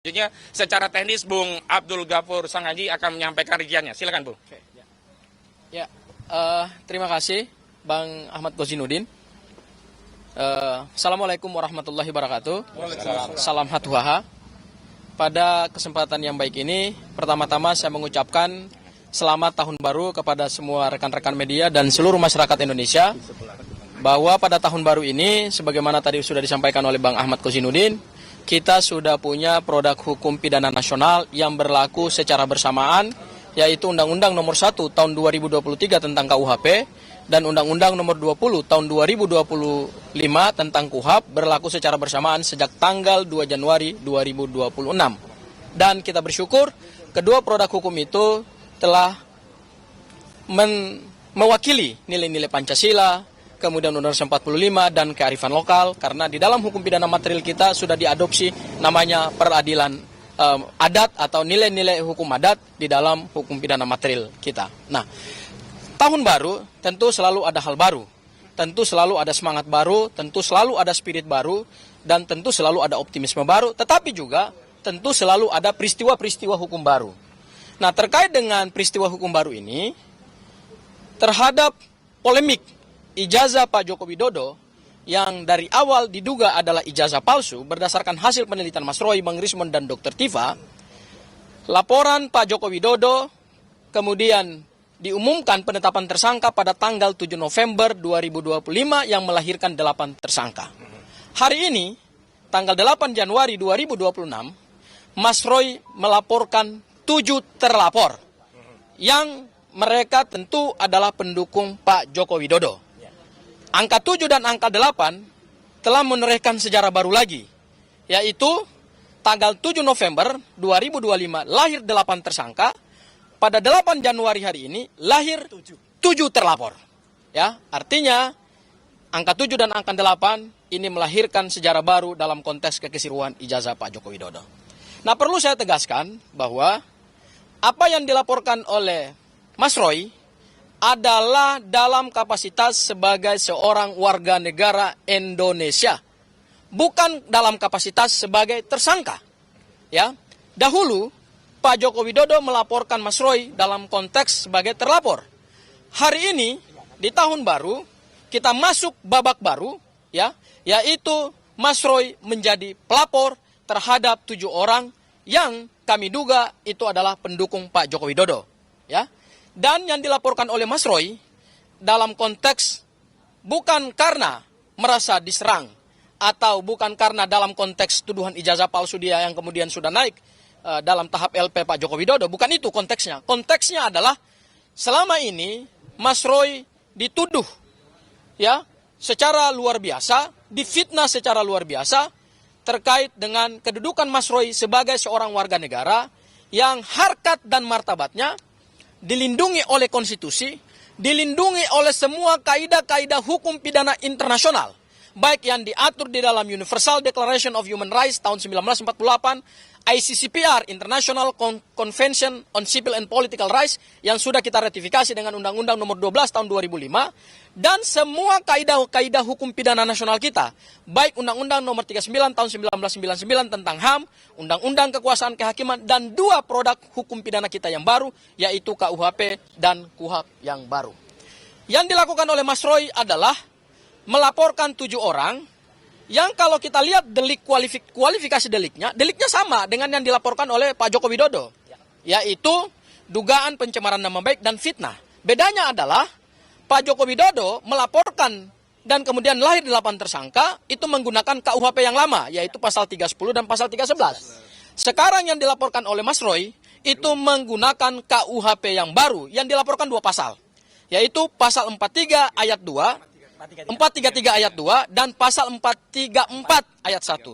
Selanjutnya, secara teknis, Bung Abdul Ghafur Sanghaji akan menyampaikan rinciannya. Silakan, Bung. Ya, terima kasih, Bang Ahmad Kozinudin. Assalamualaikum warahmatullahi wabarakatuh. Salam hatuhaha. Pada kesempatan yang baik ini, pertama-tama saya mengucapkan selamat tahun baru kepada semua rekan-rekan media dan seluruh masyarakat Indonesia. Bahwa pada tahun baru ini, sebagaimana tadi sudah disampaikan oleh Bang Ahmad Kozinudin, kita sudah punya produk hukum pidana nasional yang berlaku secara bersamaan, yaitu Undang-Undang Nomor 1 Tahun 2023 tentang KUHP dan Undang-Undang Nomor 20 Tahun 2025 tentang KUHP berlaku secara bersamaan sejak tanggal 2 Januari 2026. Dan kita bersyukur kedua produk hukum itu telah mewakili nilai-nilai Pancasila, kemudian Undang-Undang 45 dan kearifan lokal, karena di dalam hukum pidana material kita sudah diadopsi namanya peradilan adat atau nilai-nilai hukum adat di dalam hukum pidana material kita. Nah, tahun baru tentu selalu ada hal baru, tentu selalu ada semangat baru, tentu selalu ada spirit baru, dan tentu selalu ada optimisme baru, tetapi juga tentu selalu ada peristiwa-peristiwa hukum baru. Nah, terkait dengan peristiwa hukum baru ini, terhadap polemik ijazah Pak Joko Widodo yang dari awal diduga adalah ijazah palsu berdasarkan hasil penelitian Mas Roy, Bang Rismon, dan Dr. Tifa, laporan Pak Joko Widodo kemudian diumumkan penetapan tersangka pada tanggal 7 November 2025 yang melahirkan 8 tersangka. Hari ini, tanggal 8 Januari 2026, Mas Roy melaporkan 7 terlapor yang mereka tentu adalah pendukung Pak Joko Widodo. Angka 7 dan angka 8 telah menorehkan sejarah baru lagi, yaitu tanggal 7 November 2025 lahir 8 tersangka, pada 8 Januari hari ini lahir 7 terlapor. Ya, artinya angka 7 dan angka 8 ini melahirkan sejarah baru dalam konteks kekeseluruhan ijazah Pak Joko Widodo. Nah, perlu saya tegaskan bahwa apa yang dilaporkan oleh Mas Roy adalah dalam kapasitas sebagai seorang warga negara Indonesia, bukan dalam kapasitas sebagai tersangka. Ya, dahulu Pak Joko Widodo melaporkan Mas Roy dalam konteks sebagai terlapor. Hari ini di tahun baru kita masuk babak baru, ya, yaitu Mas Roy menjadi pelapor terhadap 7 orang yang kami duga itu adalah pendukung Pak Joko Widodo. Ya. Dan yang dilaporkan oleh Mas Roy dalam konteks bukan karena merasa diserang atau bukan karena dalam konteks tuduhan ijazah palsu dia yang kemudian sudah naik dalam tahap LP Pak Joko Widodo, bukan itu konteksnya. Konteksnya adalah selama ini Mas Roy dituduh ya secara luar biasa, difitnah secara luar biasa terkait dengan kedudukan Mas Roy sebagai seorang warga negara yang harkat dan martabatnya dilindungi oleh konstitusi, dilindungi oleh semua kaidah-kaidah hukum pidana internasional, baik yang diatur di dalam Universal Declaration of Human Rights tahun 1948, ICCPR, International Convention on Civil and Political Rights, yang sudah kita ratifikasi dengan Undang-Undang Nomor 12 tahun 2005, dan semua kaidah-kaidah hukum pidana nasional kita, baik Undang-Undang Nomor 39 tahun 1999 tentang HAM, Undang-Undang Kekuasaan Kehakiman, dan 2 produk hukum pidana kita yang baru, yaitu KUHP dan KUHP yang baru. Yang dilakukan oleh Mas Roy adalah melaporkan 7 orang, yang kalau kita lihat kualifikasi deliknya sama dengan yang dilaporkan oleh Pak Joko Widodo, yaitu dugaan pencemaran nama baik dan fitnah. Bedanya adalah Pak Joko Widodo melaporkan dan kemudian lahir 8 tersangka itu menggunakan KUHP yang lama, yaitu pasal 310 dan pasal 311. Sekarang yang dilaporkan oleh Mas Roy itu menggunakan KUHP yang baru yang dilaporkan 2 pasal, yaitu pasal 43 ayat 2, 433 ayat 2 dan pasal 434 ayat 1.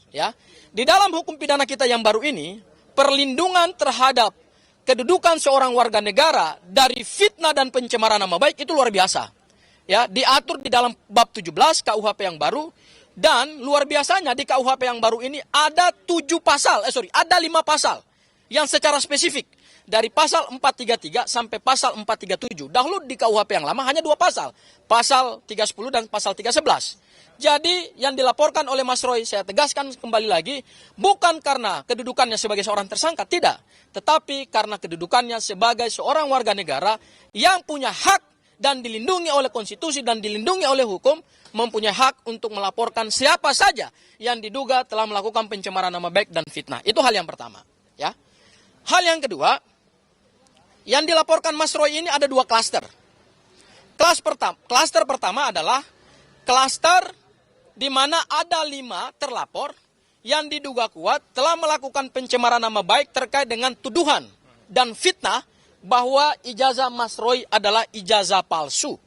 Ya. Di dalam hukum pidana kita yang baru ini, perlindungan terhadap kedudukan seorang warga negara dari fitnah dan pencemaran nama baik itu luar biasa. Ya, diatur di dalam bab 17 KUHP yang baru, dan luar biasanya di KUHP yang baru ini ada 5 pasal yang secara spesifik. Dari pasal 433 sampai pasal 437. Dahulu di KUHP yang lama hanya 2 pasal. Pasal 310 dan pasal 311. Jadi yang dilaporkan oleh Mas Roy, saya tegaskan kembali lagi, bukan karena kedudukannya sebagai seorang tersangka, tidak. Tetapi karena kedudukannya sebagai seorang warga negara yang punya hak dan dilindungi oleh konstitusi dan dilindungi oleh hukum, mempunyai hak untuk melaporkan siapa saja yang diduga telah melakukan pencemaran nama baik dan fitnah. Itu hal yang pertama. Ya. Hal yang kedua, yang dilaporkan Mas Roy ini ada 2 klaster. Klaster pertama adalah klaster di mana ada 5 terlapor yang diduga kuat telah melakukan pencemaran nama baik terkait dengan tuduhan dan fitnah bahwa ijazah Mas Roy adalah ijazah palsu.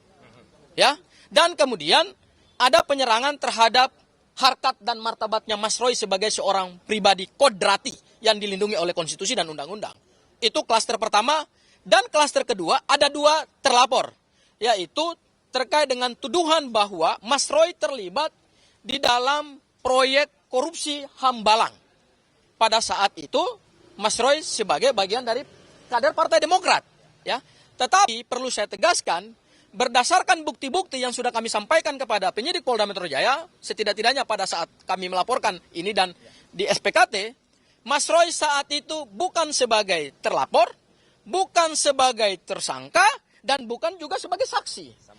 Ya. Dan kemudian ada penyerangan terhadap harkat dan martabatnya Mas Roy sebagai seorang pribadi kodrati yang dilindungi oleh konstitusi dan undang-undang. Itu klaster pertama. Dan klaster kedua ada 2 terlapor, yaitu terkait dengan tuduhan bahwa Mas Roy terlibat di dalam proyek korupsi Hambalang. Pada saat itu Mas Roy sebagai bagian dari kader Partai Demokrat, ya. Tetapi perlu saya tegaskan, berdasarkan bukti-bukti yang sudah kami sampaikan kepada penyidik Polda Metro Jaya, setidak-tidaknya pada saat kami melaporkan ini dan di SPKT, Mas Roy saat itu bukan sebagai terlapor, bukan sebagai tersangka, dan bukan juga sebagai saksi.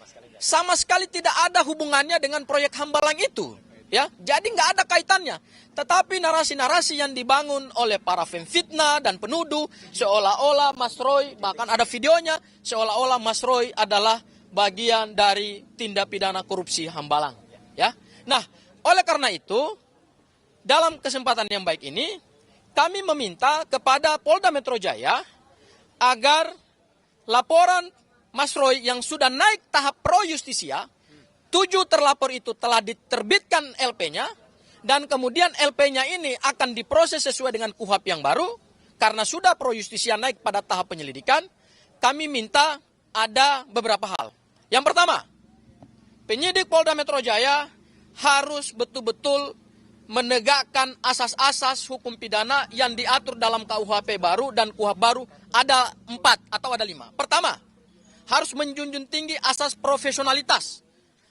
Sama sekali tidak ada hubungannya dengan proyek Hambalang itu. Ya, jadi nggak ada kaitannya. Tetapi narasi-narasi yang dibangun oleh para pemfitnah dan penuduh, seolah-olah Mas Roy, bahkan ada videonya, seolah-olah Mas Roy adalah bagian dari tindak pidana korupsi Hambalang. Ya, nah, oleh karena itu, dalam kesempatan yang baik ini, kami meminta kepada Polda Metro Jaya agar laporan Mas Roy yang sudah naik tahap pro justisia, 7 terlapor itu telah diterbitkan LP-nya, dan kemudian LP-nya ini akan diproses sesuai dengan KUHP yang baru, karena sudah pro justisia naik pada tahap penyelidikan. Kami minta ada beberapa hal. Yang pertama, penyidik Polda Metro Jaya harus betul-betul menegakkan asas-asas hukum pidana yang diatur dalam KUHP baru dan KUHP baru ada 4 atau ada 5. Pertama, harus menjunjung tinggi asas profesionalitas,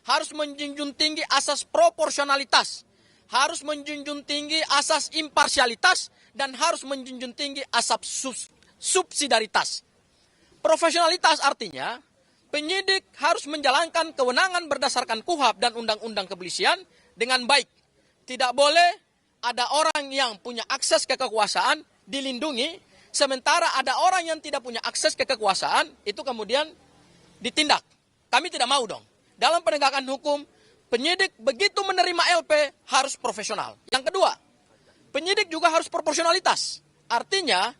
harus menjunjung tinggi asas proporsionalitas, harus menjunjung tinggi asas imparsialitas, dan harus menjunjung tinggi asas subsidiaritas. Profesionalitas artinya penyidik harus menjalankan kewenangan berdasarkan KUHP dan Undang-Undang Kepolisian dengan baik. Tidak boleh ada orang yang punya akses ke kekuasaan dilindungi, sementara ada orang yang tidak punya akses ke kekuasaan itu kemudian ditindak. Kami tidak mau dong. Dalam penegakan hukum, penyidik begitu menerima LP harus profesional. Yang kedua, penyidik juga harus proporsionalitas. Artinya,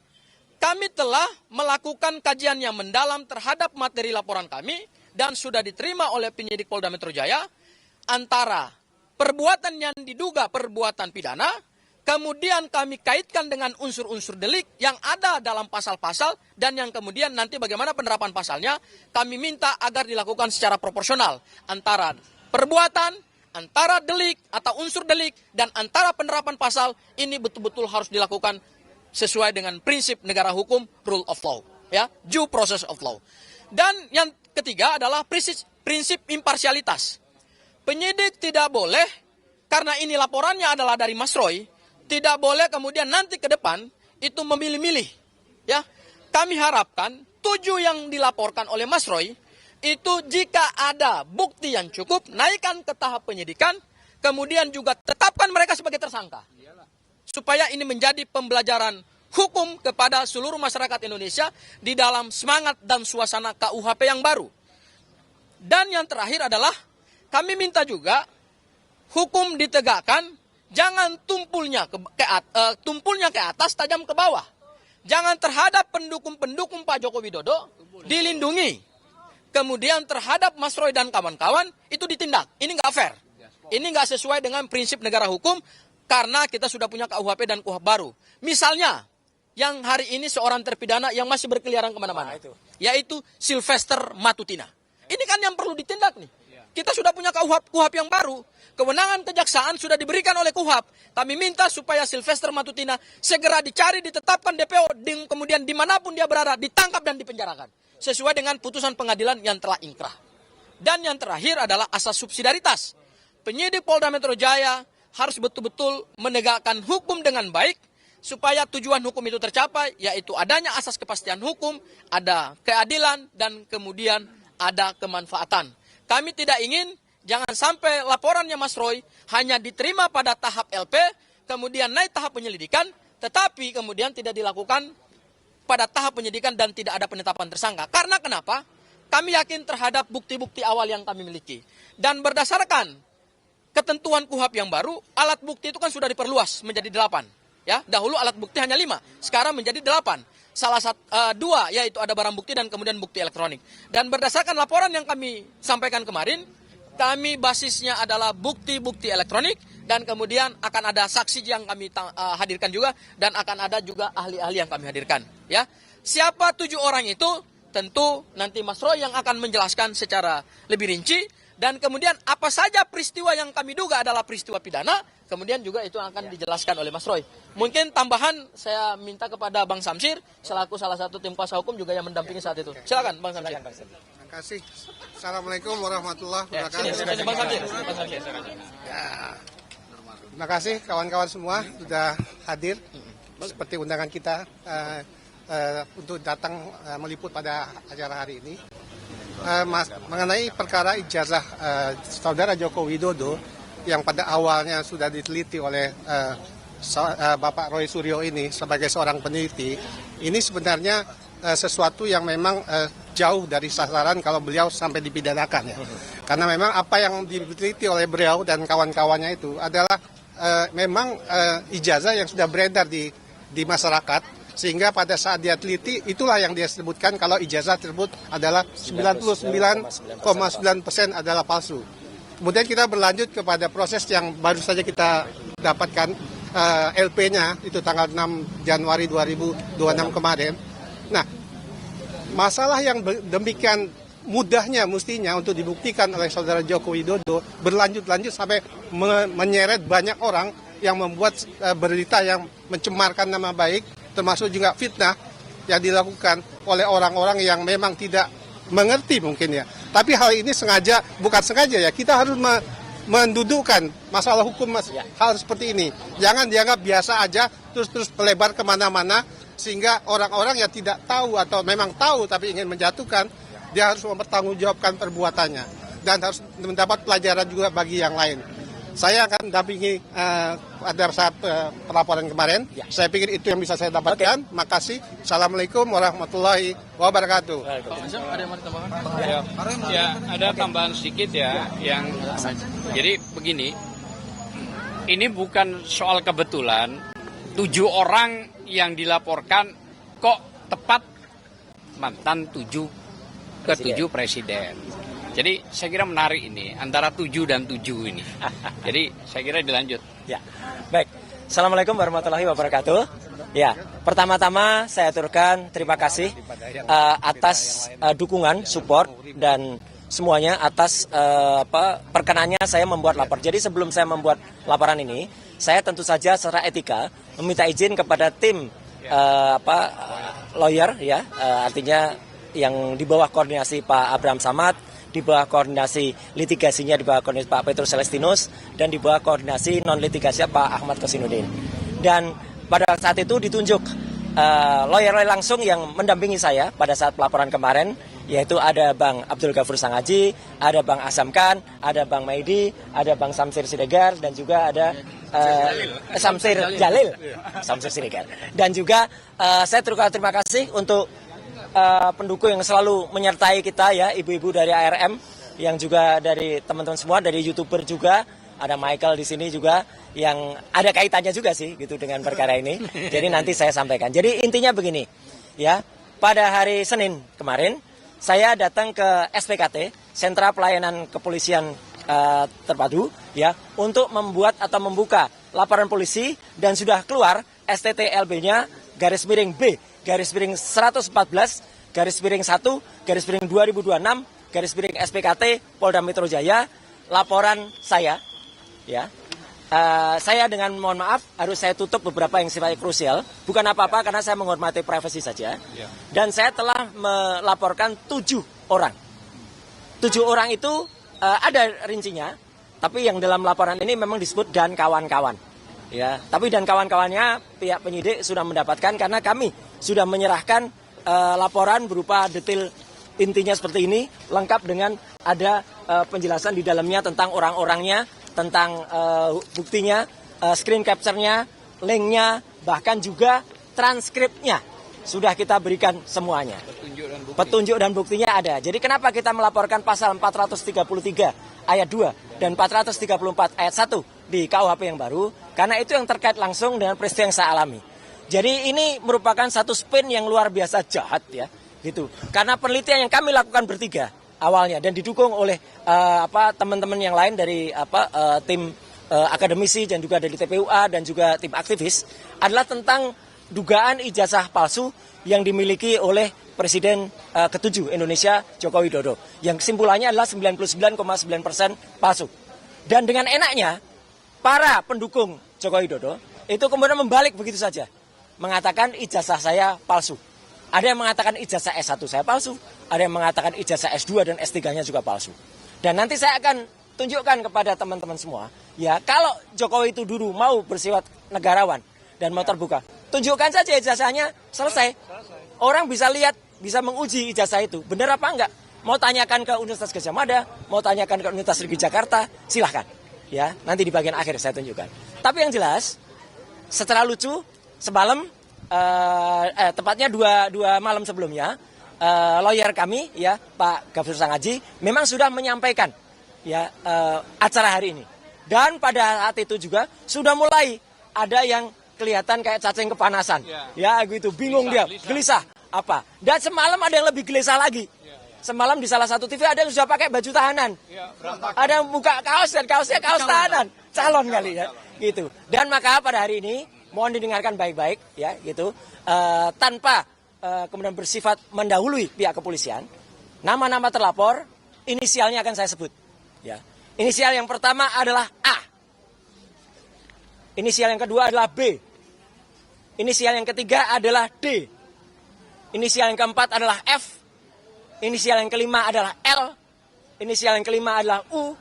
kami telah melakukan kajian yang mendalam terhadap materi laporan kami dan sudah diterima oleh penyidik Polda Metro Jaya antara perbuatan yang diduga perbuatan pidana, kemudian kami kaitkan dengan unsur-unsur delik yang ada dalam pasal-pasal, dan yang kemudian nanti bagaimana penerapan pasalnya, kami minta agar dilakukan secara proporsional antara perbuatan, antara delik atau unsur delik, dan antara penerapan pasal. Ini betul-betul harus dilakukan sesuai dengan prinsip negara hukum, rule of law, ya, due process of law. Dan yang ketiga adalah prinsip imparsialitas. Penyidik tidak boleh, karena ini laporannya adalah dari Mas Roy, tidak boleh kemudian nanti ke depan itu memilih-milih. Ya, kami harapkan 7 yang dilaporkan oleh Mas Roy itu jika ada bukti yang cukup, naikkan ke tahap penyidikan, kemudian juga tetapkan mereka sebagai tersangka. Supaya ini menjadi pembelajaran hukum kepada seluruh masyarakat Indonesia di dalam semangat dan suasana KUHP yang baru. Dan yang terakhir adalah kami minta juga hukum ditegakkan, jangan tumpulnya ke atas, tajam ke bawah. Jangan terhadap pendukung-pendukung Pak Joko Widodo dilindungi. Kemudian terhadap Mas Roy dan kawan-kawan itu ditindak. Ini nggak fair. Ini nggak sesuai dengan prinsip negara hukum karena kita sudah punya KUHP dan KUHP baru. Misalnya, yang hari ini seorang terpidana yang masih berkeliaran kemana-mana. Yaitu Sylvester Matutina. Ini kan yang perlu ditindak nih. Kita sudah punya KUHP yang baru. Kewenangan kejaksaan sudah diberikan oleh KUHP. Kami minta supaya Sylvester Matutina segera dicari, ditetapkan DPO, kemudian dimanapun dia berada, ditangkap dan dipenjarakan. Sesuai dengan putusan pengadilan yang telah ingkrah. Dan yang terakhir adalah asas subsidiaritas. penyidik Polda Metro Jaya harus betul-betul menegakkan hukum dengan baik supaya tujuan hukum itu tercapai, yaitu adanya asas kepastian hukum, ada keadilan, dan kemudian ada kemanfaatan. Kami tidak ingin jangan sampai laporannya Mas Roy hanya diterima pada tahap LP, kemudian naik tahap penyelidikan, tetapi kemudian tidak dilakukan pada tahap penyidikan dan tidak ada penetapan tersangka. Karena kenapa? Kami yakin terhadap bukti-bukti awal yang kami miliki. Dan berdasarkan ketentuan KUHP yang baru, alat bukti itu kan sudah diperluas menjadi 8. Ya, dahulu alat bukti hanya 5, sekarang menjadi 8. Salah satu 2 yaitu ada barang bukti dan kemudian bukti elektronik. Dan berdasarkan laporan yang kami sampaikan kemarin, kami basisnya adalah bukti-bukti elektronik dan kemudian akan ada saksi yang kami hadirkan juga dan akan ada juga ahli-ahli yang kami hadirkan. Ya, siapa 7 orang itu tentu nanti Mas Roy yang akan menjelaskan secara lebih rinci. Dan kemudian apa saja peristiwa yang kami duga adalah peristiwa pidana, kemudian juga itu akan dijelaskan oleh Mas Roy. Mungkin tambahan saya minta kepada Bang Samsir, selaku salah satu tim kuasa hukum juga yang mendampingi saat itu. Silakan Bang Samsir. Terima kasih. Assalamualaikum warahmatullahi wabarakatuh. Bang Samsir. Terima kasih kawan-kawan semua sudah hadir seperti undangan kita untuk datang meliput pada acara hari ini. Mengenai perkara ijazah saudara Joko Widodo yang pada awalnya sudah diteliti oleh Bapak Roy Suryo ini sebagai seorang peneliti, ini sebenarnya sesuatu yang memang jauh dari sasaran kalau beliau sampai dipidanakan ya. Karena memang apa yang diteliti oleh beliau dan kawan-kawannya itu adalah memang ijazah yang sudah beredar di masyarakat. Sehingga pada saat dia teliti, itulah yang dia sebutkan kalau ijazah tersebut adalah 99,9% adalah palsu. Kemudian kita berlanjut kepada proses yang baru saja kita dapatkan LP-nya, itu tanggal 6 Januari 2026 kemarin. Nah, masalah yang demikian mudahnya mestinya untuk dibuktikan oleh saudara Joko Widodo berlanjut-lanjut sampai menyeret banyak orang yang membuat berita yang mencemarkan nama baik, termasuk juga fitnah yang dilakukan oleh orang-orang yang memang tidak mengerti mungkin ya. Tapi hal ini bukan sengaja ya, kita harus mendudukkan masalah hukum hal seperti ini. Jangan dianggap biasa aja, terus melebar kemana-mana, sehingga orang-orang yang tidak tahu atau memang tahu tapi ingin menjatuhkan, dia harus mempertanggungjawabkan perbuatannya. Dan harus mendapat pelajaran juga bagi yang lain. Saya akan dampingi pada saat pelaporan kemarin. Ya. Saya pikir itu yang bisa saya dapatkan. Okay. Makasih. Assalamualaikum warahmatullahi wabarakatuh. Ya, ada tambahan sedikit ya. Jadi begini, ini bukan soal kebetulan. 7 orang yang dilaporkan kok tepat mantan 7 presiden. Jadi saya kira menarik ini, antara 7 dan 7 ini. Jadi saya kira dilanjut. Ya, baik. Assalamualaikum warahmatullahi wabarakatuh. Ya, pertama-tama saya aturkan terima kasih atas dukungan, support, dan semuanya atas perkenannya saya membuat lapor. Jadi sebelum saya membuat laporan ini, saya tentu saja secara etika meminta izin kepada tim lawyer, ya, artinya yang di bawah koordinasi Pak Abraham Samad, di bawah koordinasi litigasinya di bawah koordinasi Pak Petrus Celestinus, dan di bawah koordinasi non-litigasinya Pak Ahmad Kosinudin. Dan pada saat itu ditunjuk lawyer langsung yang mendampingi saya pada saat pelaporan kemarin, yaitu ada Bang Abdul Ghafur Sangaji, ada Bang Asam Khan, ada Bang Maidi, ada Bang Samsir Siregar, dan juga ada Samsir Jalil, Samsir Siregar. Dan juga saya terima kasih untuk pendukung yang selalu menyertai kita ya, ibu-ibu dari ARM, yang juga dari teman-teman semua, dari YouTuber juga, ada Michael di sini juga yang ada kaitannya juga sih gitu dengan perkara ini. Jadi nanti saya sampaikan. Jadi intinya begini, ya, pada hari Senin kemarin saya datang ke SPKT, Sentra Pelayanan Kepolisian Terpadu, ya, untuk membuat atau membuka laporan polisi, dan sudah keluar STTLB-nya /B /1/1/2026 SPKT Polda Metro Jaya, laporan saya, ya. Saya dengan mohon maaf harus saya tutup beberapa yang sifatnya krusial, bukan apa-apa karena saya menghormati privasi saja. Dan saya telah melaporkan 7 orang. 7 orang itu ada rincinya. Tapi yang dalam laporan ini memang disebut dan kawan-kawan. Ya, tapi dan kawan-kawannya pihak penyidik sudah mendapatkan karena kami sudah menyerahkan laporan berupa detail intinya seperti ini, lengkap dengan ada penjelasan di dalamnya tentang orang-orangnya, tentang buktinya, screen capture-nya, link-nya, bahkan juga transkripnya sudah kita berikan semuanya. Petunjuk dan buktinya ada. Jadi kenapa kita melaporkan pasal 433 ayat 2 dan 434 ayat 1 di KUHP yang baru? Karena itu yang terkait langsung dengan peristiwa yang saya alami. Jadi ini merupakan satu spin yang luar biasa jahat ya, gitu. Karena penelitian yang kami lakukan bertiga awalnya dan didukung oleh teman-teman yang lain dari tim akademisi dan juga dari TPUA dan juga tim aktivis adalah tentang dugaan ijazah palsu yang dimiliki oleh Presiden ke-7 Indonesia Joko Widodo. Yang kesimpulannya adalah 99,9% palsu. Dan dengan enaknya para pendukung Joko Widodo itu kemudian membalik begitu saja. Mengatakan ijazah saya palsu. Ada yang mengatakan ijazah S1 saya palsu. Ada yang mengatakan ijazah S2 dan S3-nya juga palsu. Dan nanti saya akan tunjukkan kepada teman-teman semua. Ya, kalau Jokowi itu dulu mau bersifat negarawan dan mau terbuka, tunjukkan saja ijazahnya, selesai. Orang bisa lihat, bisa menguji ijazah itu. Benar apa enggak? Mau tanyakan ke Universitas Gadjah Mada, mau tanyakan ke Universitas Negeri Jakarta, silahkan. Ya, nanti di bagian akhir saya tunjukkan. Tapi yang jelas, secara lucu, semalam, tepatnya dua malam sebelumnya, lawyer kami, ya Pak Gafur Sangaji, memang sudah menyampaikan ya acara hari ini. Dan pada saat itu juga sudah mulai ada yang kelihatan kayak cacing kepanasan. Ya gitu, bingung gelisah. Apa? Dan semalam ada yang lebih gelisah lagi. Semalam di salah satu TV ada yang sudah pakai baju tahanan. Ada yang buka kaos dan kaosnya kaos tahanan. Calon kali ya. Gitu. Dan maka pada hari ini mohon didengarkan baik-baik ya gitu. Tanpa kemudian bersifat mendahului pihak kepolisian. Nama-nama terlapor inisialnya akan saya sebut. Ya. Inisial yang pertama adalah A. Inisial yang kedua adalah B. Inisial yang ketiga adalah D. Inisial yang keempat adalah F. Inisial yang kelima adalah L. Inisial yang kelima adalah U.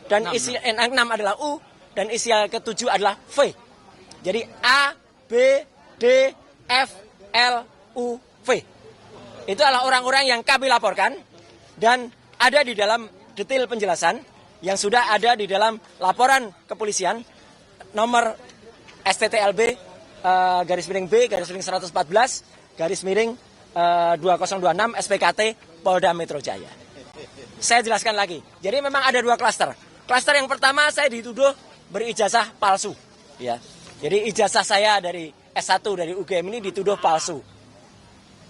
Dan inisial yang keenam adalah U. Dan inisial yang ketujuh adalah V. Jadi A, B, D, F, L, U, V. Itu adalah orang-orang yang kami laporkan. Dan ada di dalam detail penjelasan yang sudah ada di dalam laporan kepolisian nomor STTLB garis miring B garis miring 114 garis miring 2026 SPKT Polda Metro Jaya. Saya jelaskan lagi. Jadi memang ada dua klaster. Klaster yang pertama saya dituduh berijazah palsu. Ya. Jadi ijazah saya dari S1 dari UGM ini dituduh palsu.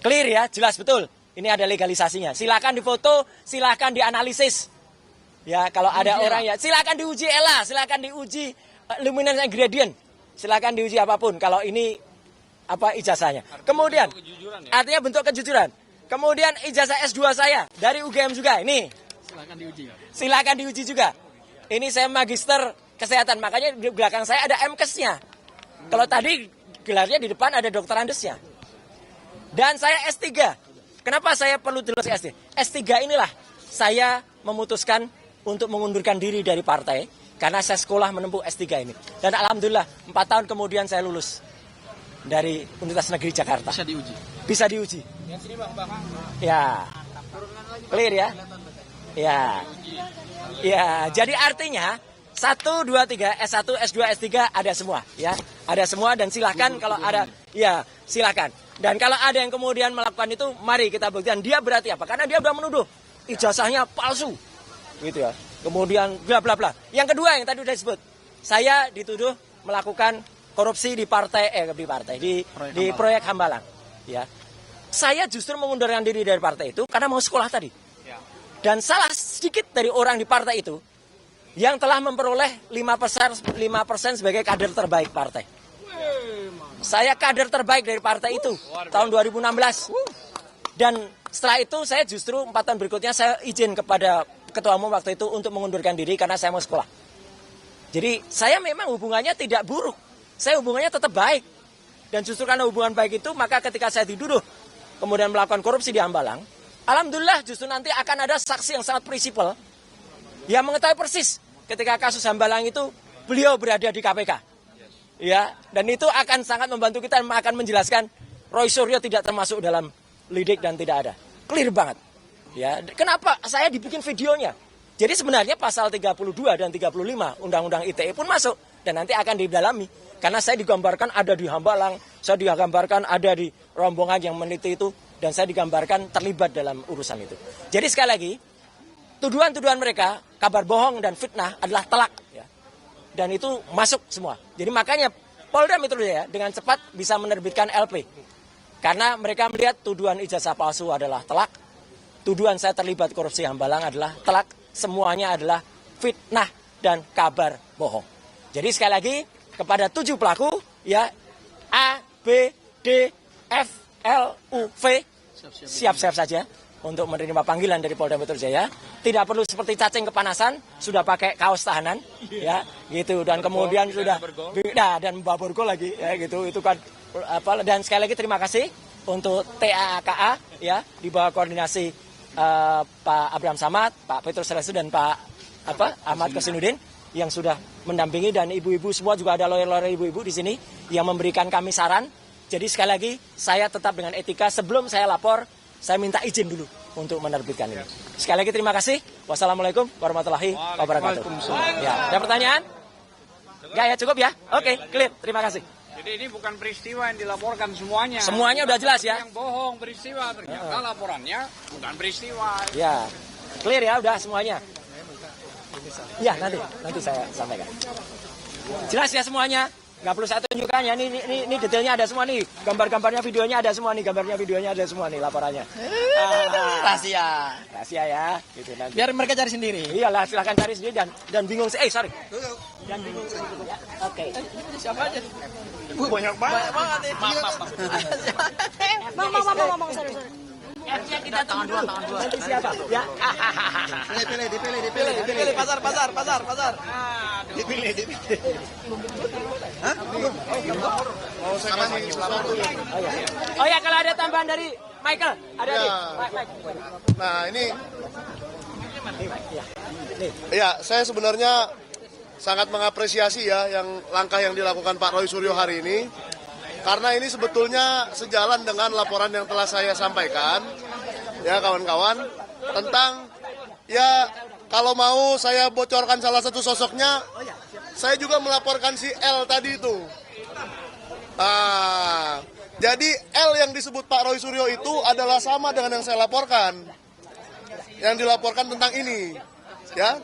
Clear ya, jelas betul. Ini ada legalisasinya. Silakan difoto, silakan dianalisis. Ya, kalau ada orang ya silakan diuji ELA, silakan diuji luminance gradient. Silakan diuji apapun kalau ini apa ijazahnya. Kemudian artinya bentuk kejujuran. Kemudian ijazah S2 saya dari UGM juga ini. Silakan diuji. Silakan diuji juga. Ini saya magister kesehatan, makanya di belakang saya ada MKes-nya. Kalau tadi gelarnya di depan ada dokter andesnya. Dan saya S3. Kenapa saya perlu dulu S3? S3 inilah saya memutuskan untuk mengundurkan diri dari partai karena saya sekolah menempuh S3 ini. Dan alhamdulillah 4 tahun kemudian saya lulus dari Universitas Negeri Jakarta. Bisa diuji. Bisa diuji. Ya. Clear ya? Ya. Ya, jadi artinya 1, 2, 3, S1, S2, S3 ada semua ya. Ada semua dan silakan kalau ada ya, silakan. Dan kalau ada yang kemudian melakukan itu, mari kita buktikan dia berarti apa? Karena dia sudah menuduh ijazahnya palsu. Gitu ya. Kemudian bla bla bla. Yang kedua yang tadi sudah disebut, saya dituduh melakukan korupsi di proyek Hambalang. Ya. Saya justru mengundurkan diri dari partai itu karena mau sekolah tadi. Dan salah sedikit dari orang di partai itu yang telah memperoleh 5% sebagai kader terbaik partai. Saya kader terbaik dari partai itu tahun 2016. Dan setelah itu saya justru 4 tahun berikutnya saya izin kepada ketua umum waktu itu untuk mengundurkan diri karena saya mau sekolah. Jadi saya memang hubungannya tidak buruk. Saya hubungannya tetap baik. Dan justru karena hubungan baik itu, maka ketika saya dituduh kemudian melakukan korupsi di Hambalang, alhamdulillah justru nanti akan ada saksi yang sangat prinsipal yang mengetahui persis ketika kasus Hambalang itu beliau berada di KPK. Ya, dan itu akan sangat membantu kita, akan menjelaskan Roy Suryo tidak termasuk dalam lidik dan tidak ada. Clear banget. Ya, kenapa saya dibikin videonya? Jadi sebenarnya pasal 32 dan 35 Undang-Undang ITE pun masuk dan nanti akan didalami. Karena saya digambarkan ada di Hambalang, saya digambarkan ada di rombongan yang meneliti itu, dan saya digambarkan terlibat dalam urusan itu. Jadi sekali lagi, tuduhan-tuduhan mereka, kabar bohong dan fitnah adalah telak. Ya. Dan itu masuk semua. Jadi makanya Polda Metro Jaya dengan cepat bisa menerbitkan LP. Karena mereka melihat tuduhan ijazah palsu adalah telak, tuduhan saya terlibat korupsi Hambalang adalah telak, semuanya adalah fitnah dan kabar bohong. Jadi sekali lagi, kepada 7 pelaku, ya, A, B, D, F, L, U, V, siap-siap saja untuk menerima panggilan dari Polda Metro Jaya. Tidak perlu seperti cacing kepanasan, sudah pakai kaos tahanan, ya, gitu. Dan kemudian sudah, dan bawa borgol lagi, ya, gitu. Itu kan apa? Dan sekali lagi terima kasih untuk TAKA, ya, di bawah koordinasi Pak Abraham Samad, Pak Petrus Selestin dan Pak Ahmad Kosinudin yang sudah mendampingi, dan ibu-ibu semua juga ada lawyer-lawyer ibu-ibu di sini yang memberikan kami saran. Jadi sekali lagi saya tetap dengan etika, sebelum saya lapor saya minta izin dulu untuk menerbitkan ini. Sekali lagi terima kasih. Wassalamualaikum warahmatullahi wabarakatuh. Ya, ada pertanyaan? Enggak ya, cukup ya? Oke, clear. Terima kasih. Jadi ini bukan peristiwa yang dilaporkan semuanya. Semuanya udah jelas ya? Yang bohong peristiwa, ternyata laporannya bukan peristiwa. Ya, clear ya udah semuanya. Ya, nanti saya sampaikan. Jelas ya semuanya? Nggak perlu saya tunjukkan ya, ini detailnya ada semua nih. Gambar-gambarnya, videonya ada semua nih. Gambarnya, videonya ada semua nih laporannya. Rahasia. Rahasia ya, gitu nanti. Biar mereka cari sendiri. Iyalah, silahkan cari sendiri dan bingung sih. Sorry. Dan bingung sih. Ya, oke. Siapa aja? Banyak banget. Maaf. Bang, sorry. F-nya kita tangan dua. Nanti siapa? Ya. Dipilih pasar. Dipilih. Oh ya, kalau ada tambahan dari Michael, ada Ya. nih. Mike. Nah ini, ya saya sebenarnya sangat mengapresiasi ya langkah yang dilakukan Pak Roy Suryo hari ini. Karena ini sebetulnya sejalan dengan laporan yang telah saya sampaikan, ya kawan-kawan, tentang ya kalau mau saya bocorkan salah satu sosoknya, saya juga melaporkan si L tadi itu. Jadi L yang disebut Pak Roy Suryo itu adalah sama dengan yang saya laporkan, yang dilaporkan tentang ini, ya.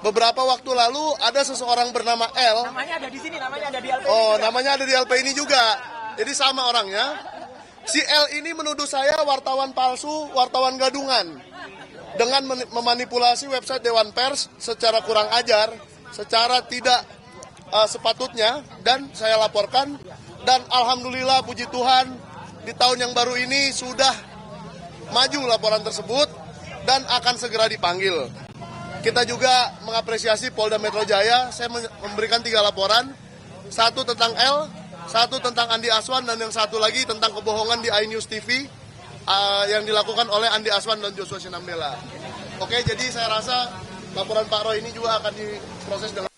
Beberapa waktu lalu ada seseorang bernama L. Namanya ada di sini, namanya ada di LP. Oh, namanya ada di LP ini juga. Jadi sama orangnya. Si L ini menuduh saya wartawan palsu, wartawan gadungan. Dengan memanipulasi website Dewan Pers secara kurang ajar, secara tidak sepatutnya, dan saya laporkan. Dan alhamdulillah puji Tuhan, di tahun yang baru ini sudah maju laporan tersebut dan akan segera dipanggil. Kita juga mengapresiasi Polda Metro Jaya. Saya memberikan 3 laporan, 1 tentang L, 1 tentang Andi Aswan, dan yang 1 lagi tentang kebohongan di iNews TV yang dilakukan oleh Andi Aswan dan Joshua Sinambela. Oke, jadi saya rasa laporan Pak Roy ini juga akan diproses dengan